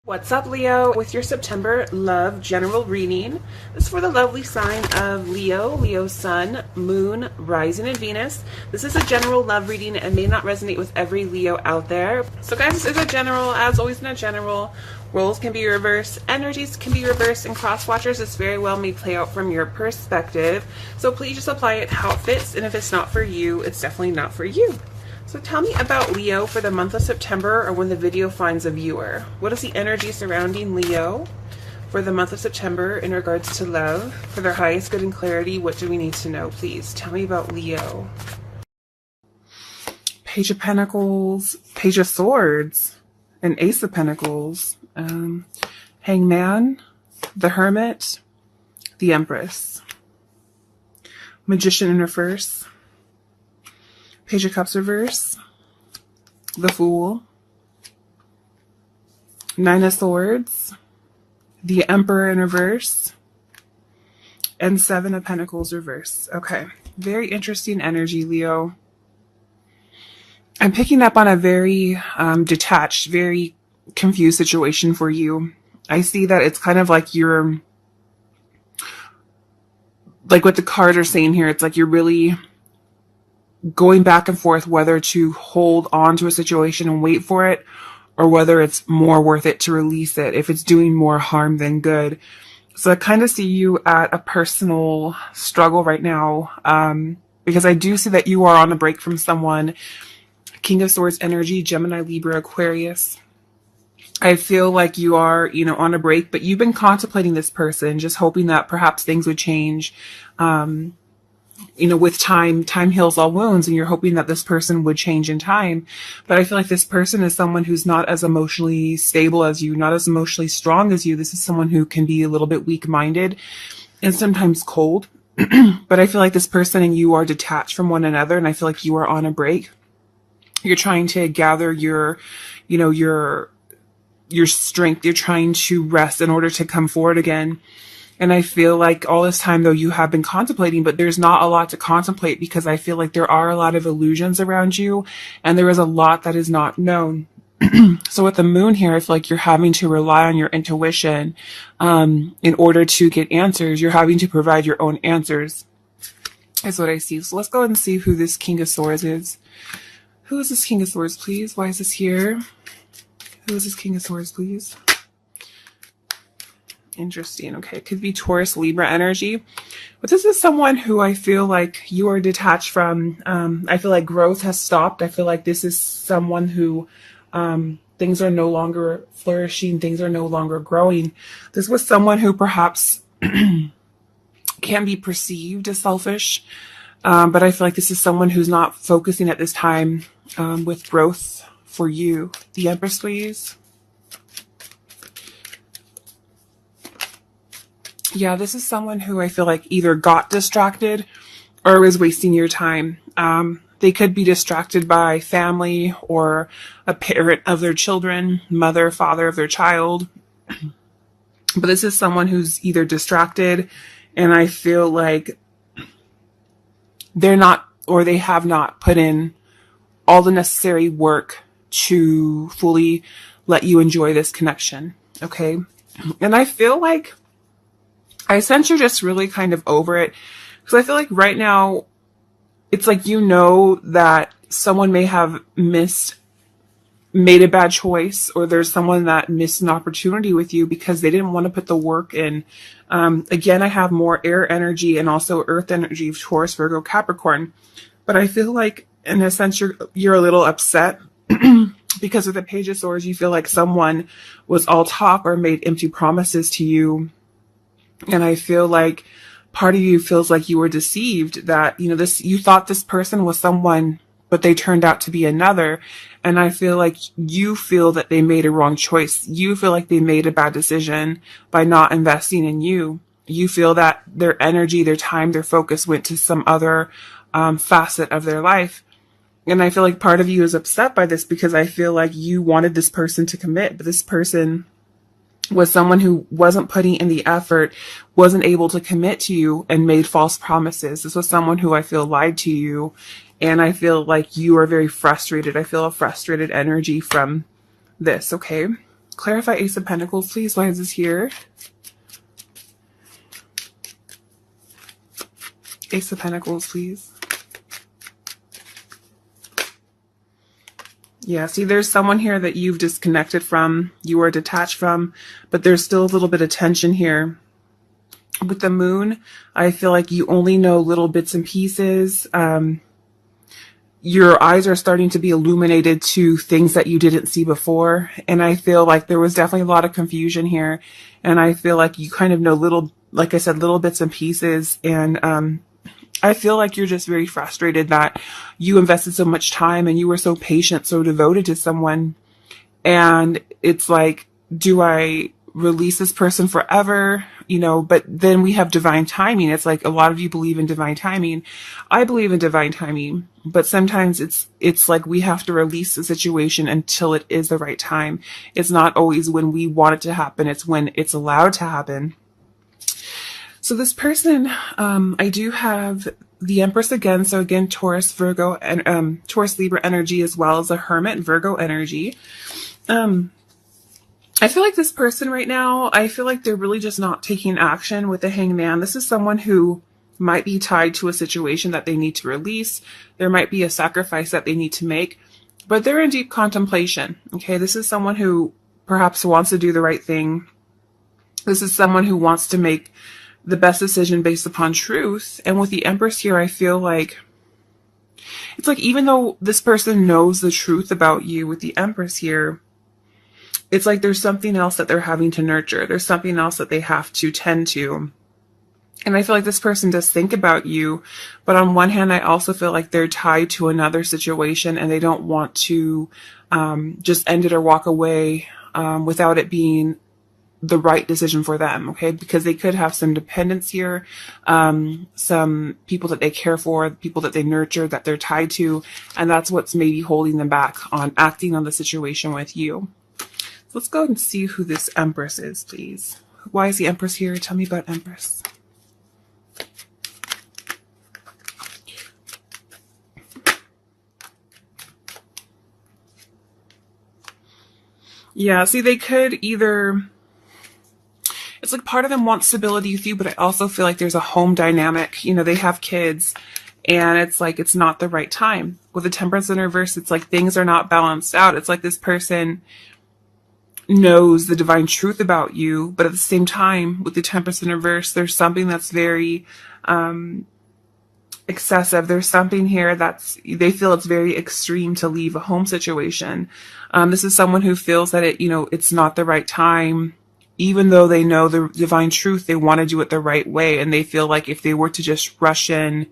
What's up, Leo? With your September love general reading. This is for the lovely sign of Leo, Leo's sun, moon, rising, and Venus. This is a general love reading and may not resonate with every Leo out there. So guys, this is a general, as always in a general. Roles can be reversed, energies can be reversed, and cross watchers this very well may play out from your perspective. So please just apply it how it fits, and if it's not for you, it's definitely not for you. So tell me about Leo for the month of September or when the video finds a viewer. What is the energy surrounding Leo for the month of September in regards to love? For their highest good and clarity, what do we need to know? Please tell me about Leo. Page of Pentacles, Page of Swords, and Ace of Pentacles. Hangman, the Hermit, the Empress. Magician in reverse. Page of Cups reverse, the Fool, Nine of Swords, the Emperor in reverse, and Seven of Pentacles reverse. Okay, very interesting energy, Leo. I'm picking up on a very detached, very confused situation for you. I see that it's kind of like you're, like what the cards are saying here, it's like you're really going back and forth whether to hold on to a situation and wait for it, or whether it's more worth it to release it if it's doing more harm than good. So I kind of see you at a personal struggle right now, because I do see that you are on a break from someone. King of Swords energy, Gemini, Libra, Aquarius. I feel like you are, on a break, but you've been contemplating this person, just hoping that perhaps things would change. With time heals all wounds, and you're hoping that this person would change in time. But I feel like this person is someone who's not as emotionally stable as you, not as emotionally strong as you. This is someone who can be a little bit weak-minded and sometimes cold. But I feel like this person and you are detached from one another, and I feel like you are on a break. You're trying to gather your strength. You're trying to rest in order to come forward again. And I feel like all this time, though, you have been contemplating, but there's not a lot to contemplate, because I feel like there are a lot of illusions around you, and there is a lot that is not known. So with the moon here, I feel like you're having to rely on your intuition in order to get answers. You're having to provide your own answers, is what I see. So let's go ahead and see who this King of Swords is. Who is this King of Swords, please? Why is this here? Who is this King of Swords, please? Interesting. Okay. It could be Taurus, Libra energy. But this is someone who I feel like you are detached from. I feel like growth has stopped. I feel like this is someone who things are no longer flourishing. Things are no longer growing. This was someone who perhaps can be perceived as selfish. But I feel like this is someone who's not focusing at this time with growth for you. The Empress, please. Yeah, this is someone who I feel like either got distracted or was wasting your time. They could be distracted by family or a parent of their children, mother, father of their child. But this is someone who's either distracted, and I feel like they're not, or they have not put in all the necessary work to fully let you enjoy this connection. Okay. And I feel like I sense you're just really kind of over it, because I feel like right now it's like that someone may have made a bad choice, or there's someone that missed an opportunity with you because they didn't want to put the work in. Again, I have more air energy and also earth energy of Taurus, Virgo, Capricorn. But I feel like in a sense you're a little upset because of the Page of Swords. You feel like someone was all talk or made empty promises to you. And I feel like part of you feels like you were deceived, that, you thought this person was someone, but they turned out to be another. And I feel like you feel that they made a wrong choice. You feel like they made a bad decision by not investing in you. You feel that their energy, their time, their focus went to some other facet of their life. And I feel like part of you is upset by this, because I feel like you wanted this person to commit, but this person was someone who wasn't putting in the effort, wasn't able to commit to you, and made false promises. This was someone who I feel lied to you, and I feel like you are very frustrated. I feel a frustrated energy from this, okay? Clarify Ace of Pentacles, please. Why is this here? Ace of Pentacles, please. Yeah, see, there's someone here that you've disconnected from, you are detached from, but there's still a little bit of tension here. With the Moon, I feel like you only know little bits and pieces. Your eyes are starting to be illuminated to things that you didn't see before. And I feel like there was definitely a lot of confusion here. And I feel like you kind of know little, like I said, little bits and pieces. And I feel like you're just very frustrated that you invested so much time and you were so patient, so devoted to someone. And it's like, do I release this person forever? You know, but then we have divine timing. It's like a lot of you believe in divine timing. I believe in divine timing, but sometimes it's like we have to release the situation until it is the right time. It's not always when we want it to happen. It's when it's allowed to happen. So this person, I do have the Empress again. So again, Taurus, Virgo, and Taurus, Libra energy, as well as a Hermit, Virgo energy. I feel like this person right now, I feel like they're really just not taking action with the Hangman. This is someone who might be tied to a situation that they need to release. There might be a sacrifice that they need to make, but they're in deep contemplation. Okay, this is someone who perhaps wants to do the right thing. This is someone who wants to make the best decision based upon truth. And with the Empress here, I feel like it's like even though this person knows the truth about you, with the Empress here, it's like there's something else that they're having to nurture. There's something else that they have to tend to. And I feel like this person does think about you, but on one hand, I also feel like they're tied to another situation and they don't want to just end it or walk away without it being the right decision for them, okay? Because they could have some dependents here, some people that they care for, people that they nurture, that they're tied to, and that's what's maybe holding them back on acting on the situation with you. Let's go and see who this Empress is, please. Why is the Empress here? Tell me about Empress. Yeah, see, they could either... It's like part of them wants stability with you, but I also feel like there's a home dynamic. You know, they have kids, and it's like it's not the right time. With the Temperance in reverse, it's like things are not balanced out. It's like this person knows the divine truth about you, but at the same time, with the Temperance in reverse, there's something that's very excessive. There's something here that's, they feel it's very extreme to leave a home situation. This is someone who feels that it's not the right time, even though they know the divine truth. They want to do it the right way, and they feel like if they were to just rush in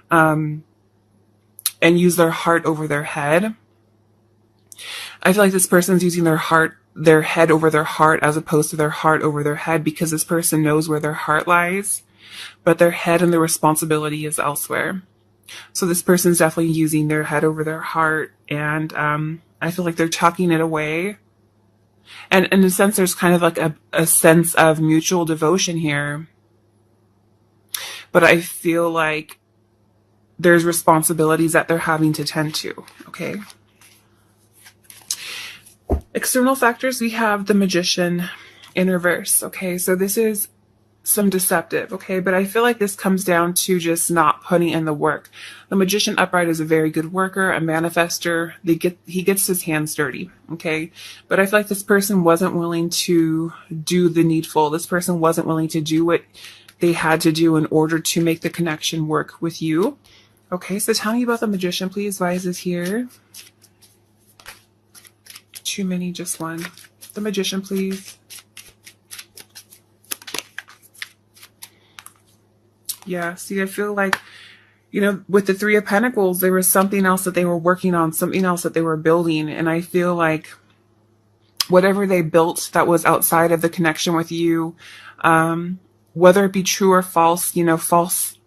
and use their heart over their head, I feel like this person's using their head over their heart as opposed to their heart over their head, because this person knows where their heart lies, but their head and their responsibility is elsewhere. So this person's definitely using their head over their heart, and I feel like they're tucking it away. And in a sense, there's kind of like a sense of mutual devotion here. But I feel like there's responsibilities that they're having to tend to, okay? External factors, we have the Magician in reverse, okay? So this is some deceptive, okay? But I feel like this comes down to just not putting in the work. The Magician upright is a very good worker, a manifester. He gets his hands dirty, okay? But I feel like this person wasn't willing to do the needful. This person wasn't willing to do what they had to do in order to make the connection work with you. Okay, so tell me about the Magician, please. Why is this here? Too many, just one. The Magician, please. Yeah, see, I feel like, with the Three of Pentacles, there was something else that they were working on, something else that they were building. And I feel like whatever they built that was outside of the connection with you, whether it be true or false, false.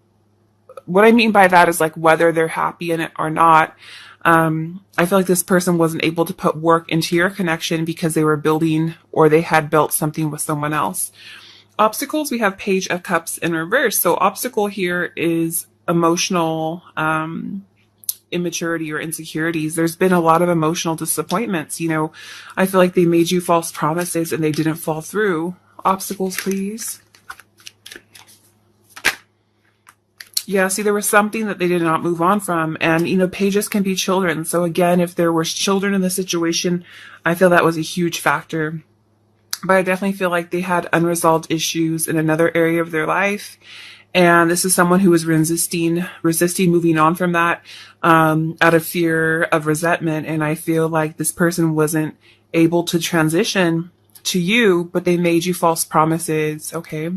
What I mean by that is like whether they're happy in it or not. I feel like this person wasn't able to put work into your connection because they were building, or they had built something with someone else. Obstacles, we have Page of Cups in reverse. So obstacle here is emotional immaturity or insecurities. There's been a lot of emotional disappointments. I feel like they made you false promises and they didn't fall through. Obstacles, please. Yeah, see, there was something that they did not move on from. And, pages can be children. So again, if there were children in the situation, I feel that was a huge factor. But I definitely feel like they had unresolved issues in another area of their life. And this is someone who was resisting moving on from that, out of fear of resentment. And I feel like this person wasn't able to transition to you, but they made you false promises. Okay.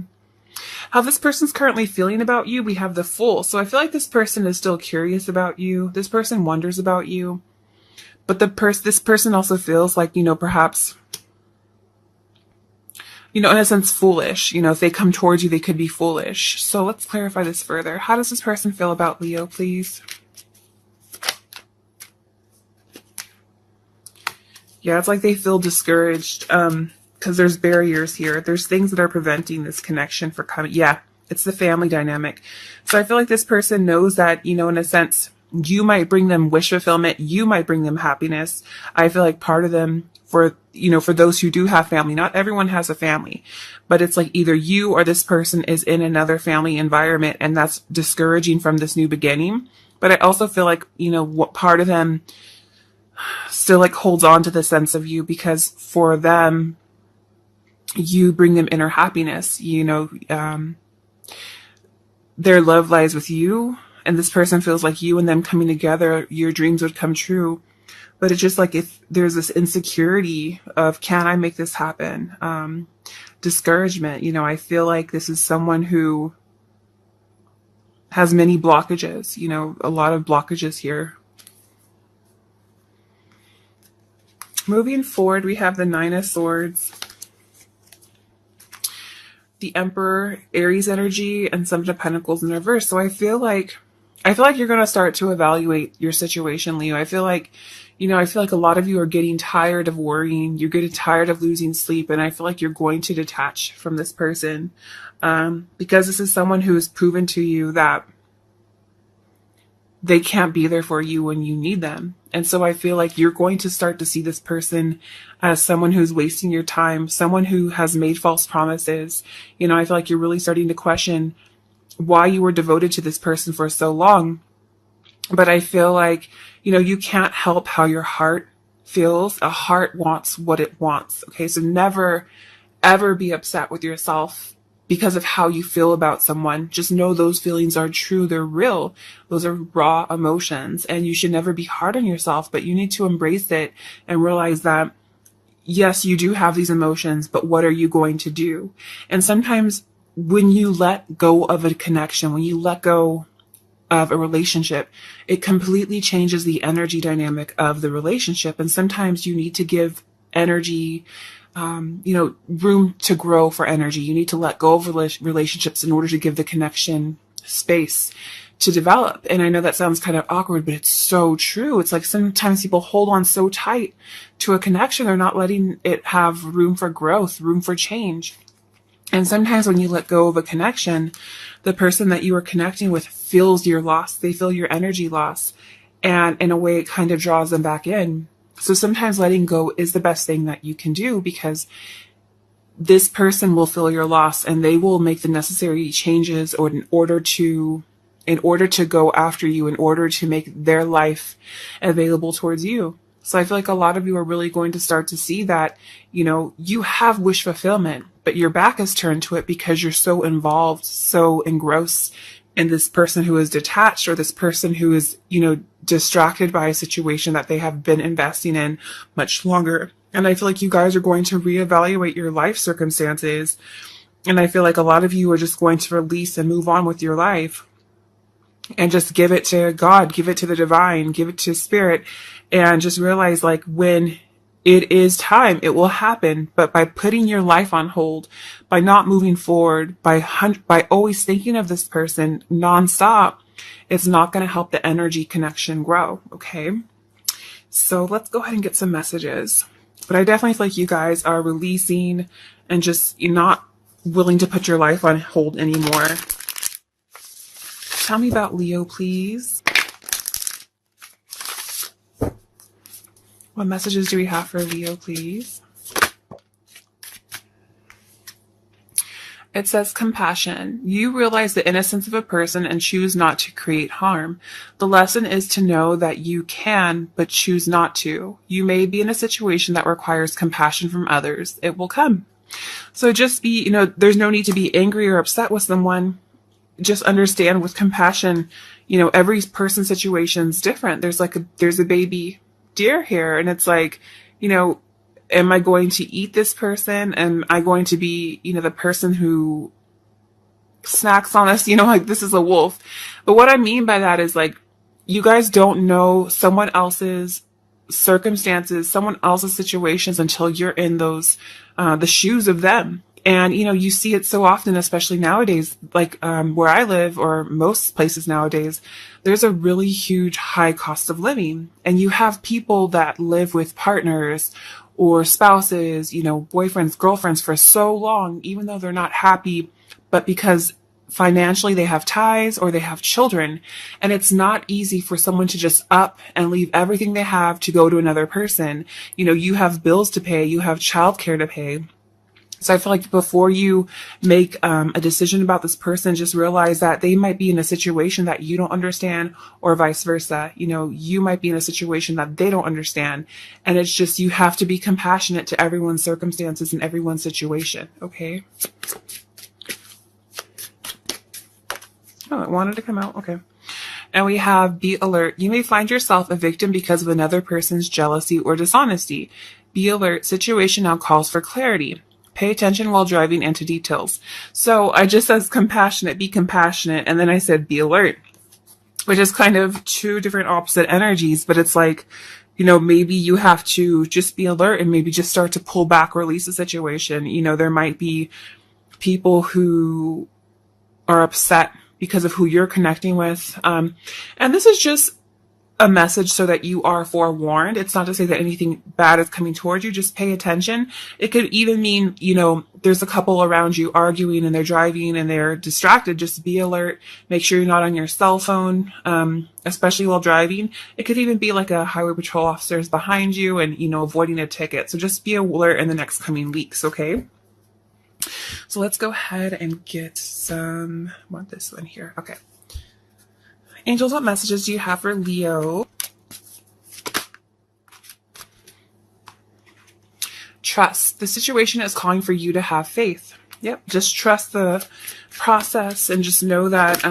How this person's currently feeling about you, we have the Fool. So I feel like this person is still curious about you. This person wonders about you. But this person also feels like, perhaps, in a sense, foolish. If they come towards you, they could be foolish. So let's clarify this further. How does this person feel about Leo, please? Yeah, it's like they feel discouraged, because there's barriers here. There's things that are preventing this connection for coming. Yeah, it's the family dynamic. So I feel like this person knows that, in a sense, you might bring them wish fulfillment. You might bring them happiness. I feel like part of them, for those who do have family, not everyone has a family, but it's like either you or this person is in another family environment, and that's discouraging from this new beginning. But I also feel like, what part of them still like holds on to the sense of you, because for them, you bring them inner happiness. Their love lies with you, and this person feels like you and them coming together, your dreams would come true. But it's just like, if there's this insecurity of, can I make this happen? Discouragement. I feel like this is someone who has many blockages, a lot of blockages here. Moving forward, we have the Nine of Swords, the Emperor, Aries energy, and Seven of Pentacles in reverse. So I feel like you're going to start to evaluate your situation, Leo. I feel like a lot of you are getting tired of worrying. You're getting tired of losing sleep. And I feel like you're going to detach from this person, because this is someone who has proven to you that they can't be there for you when you need them. And so I feel like you're going to start to see this person as someone who's wasting your time, someone who has made false promises. I feel like you're really starting to question why you were devoted to this person for so long. But I feel like, you can't help how your heart feels. A heart wants what it wants. Okay. So never, ever be upset with yourself because of how you feel about someone. Just know those feelings are true. They're real. Those are raw emotions, and you should never be hard on yourself, but you need to embrace it and realize that, yes, you do have these emotions, but what are you going to do? And sometimes when you let go of a connection, when you let go of a relationship, it completely changes the energy dynamic of the relationship. And sometimes you need to give energy, room to grow for energy. You need to let go of relationships in order to give the connection space to develop. And I know that sounds kind of awkward, but it's so true. It's like sometimes people hold on so tight to a connection, they're not letting it have room for growth, room for change. And sometimes when you let go of a connection, the person that you are connecting with feels your loss. They feel your energy loss. And in a way, it kind of draws them back in. So sometimes letting go is the best thing that you can do, because this person will feel your loss and they will make the necessary changes in order to go after you, in order to make their life available towards you. So I feel like a lot of you are really going to start to see that, you have wish fulfillment, but your back is turned to it because you're so involved, so engrossed in this person who is detached, or this person who is, distracted by a situation that they have been investing in much longer. And I feel like you guys are going to reevaluate your life circumstances. And I feel like a lot of you are just going to release and move on with your life and just give it to God, give it to the divine, give it to spirit, and just realize, like, when it is time, it will happen. But by putting your life on hold, by not moving forward, by always thinking of this person nonstop, it's not going to help the energy connection grow. Okay. So let's go ahead and get some messages. But I definitely feel like you guys are releasing and just, you're not willing to put your life on hold anymore. Tell me about Leo, please. What messages do we have for Leo, please? It says compassion. You realize the innocence of a person and choose not to create harm. The lesson is to know that you can, but choose not to. You may be in a situation that requires compassion from others. It will come. So just be, there's no need to be angry or upset with someone. Just understand with compassion, every person's situation is different. There's a baby deer here, and it's like, am I going to eat this person? Am I going to be, the person who snacks on us? Like this is a wolf. But what I mean by that is like, you guys don't know someone else's circumstances, someone else's situations until you're in the shoes of them. And, you see it so often, especially nowadays, like where I live or most places nowadays, there's a really huge high cost of living. And you have people that live with partners or spouses, boyfriends, girlfriends for so long, even though they're not happy, but because financially they have ties or they have children. And it's not easy for someone to just up and leave everything they have to go to another person. You have bills to pay, you have childcare to pay. So I feel like before you make a decision about this person, just realize that they might be in a situation that you don't understand or vice versa. You might be in a situation that they don't understand. And it's just, you have to be compassionate to everyone's circumstances and everyone's situation. Okay. Oh, it wanted to come out. Okay. And we have be alert. You may find yourself a victim because of another person's jealousy or dishonesty. Be alert. Situation now calls for clarity. Pay attention while driving and to details. So I just says compassionate, be compassionate. And then I said be alert, which is kind of two different opposite energies. But it's like, maybe you have to just be alert and maybe just start to pull back, release the situation. There might be people who are upset because of who you're connecting with. And this is just a message so that you are forewarned. It's not to say that anything bad is coming towards you. Just pay attention. It could even mean, there's a couple around you arguing and they're driving and they're distracted. Just be alert. Make sure you're not on your cell phone, especially while driving. It could even be like a highway patrol officer is behind you and, avoiding a ticket. So just be alert in the next coming weeks. Okay. So let's go ahead and get I want this one here. Okay. Angels, what messages do you have for Leo? Trust. The situation is calling for you to have faith. Yep. Just trust the process and just know that,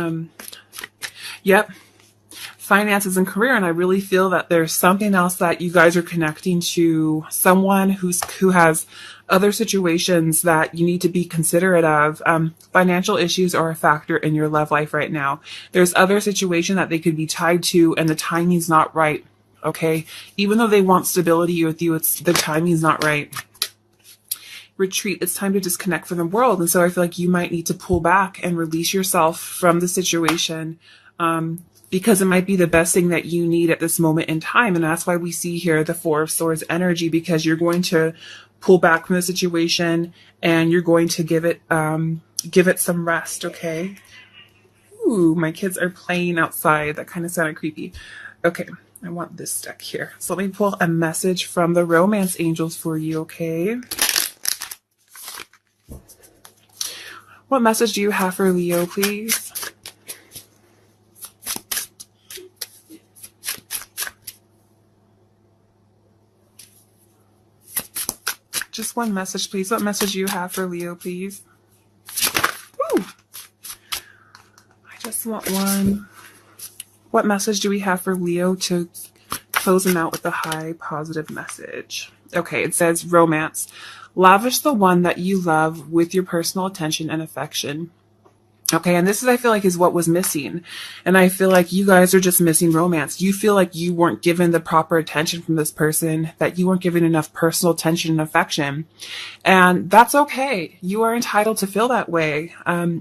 finances and career. And I really feel that there's something else that you guys are connecting to someone who has other situations that you need to be considerate of. Financial issues are a factor in your love life right now. There's other situation that they could be tied to and the timing's not right. Okay. Even though they want stability with you, the timing's not right. Retreat. It's time to disconnect from the world. And so I feel like you might need to pull back and release yourself from the situation. Because it might be the best thing that you need at this moment in time. And that's why we see here the Four of Swords energy, because you're going to pull back from the situation and you're going to give it some rest. Okay. Ooh, my kids are playing outside. That kind of sounded creepy. Okay. I want this deck here. So let me pull a message from the romance angels for you. Okay. What message do you have for Leo, please? Just one message, please. What message do you have for Leo, please? Ooh. I just want one. What message do we have for Leo to close him out with a high positive message? Okay, it says romance. Lavish the one that you love with your personal attention and affection. Okay, and this is, I feel like, is what was missing. And I feel like you guys are just missing romance. You feel like you weren't given the proper attention from this person, that you weren't given enough personal attention and affection. And that's okay. You are entitled to feel that way.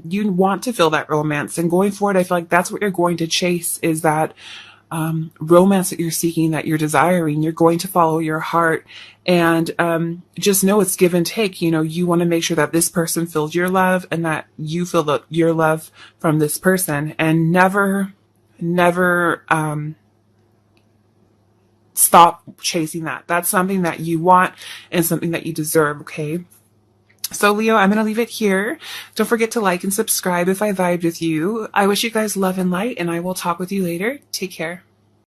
You want to feel that romance. And going forward, I feel like that's what you're going to chase, is that romance that you're seeking, that you're desiring. You're going to follow your heart, and just know it's give and take. You want to make sure that this person feels your love and that you feel your love from this person, and never stop chasing that. That's something that you want and something that you deserve, okay? So Leo, I'm going to leave it here. Don't forget to like and subscribe if I vibed with you. I wish you guys love and light, and I will talk with you later. Take care.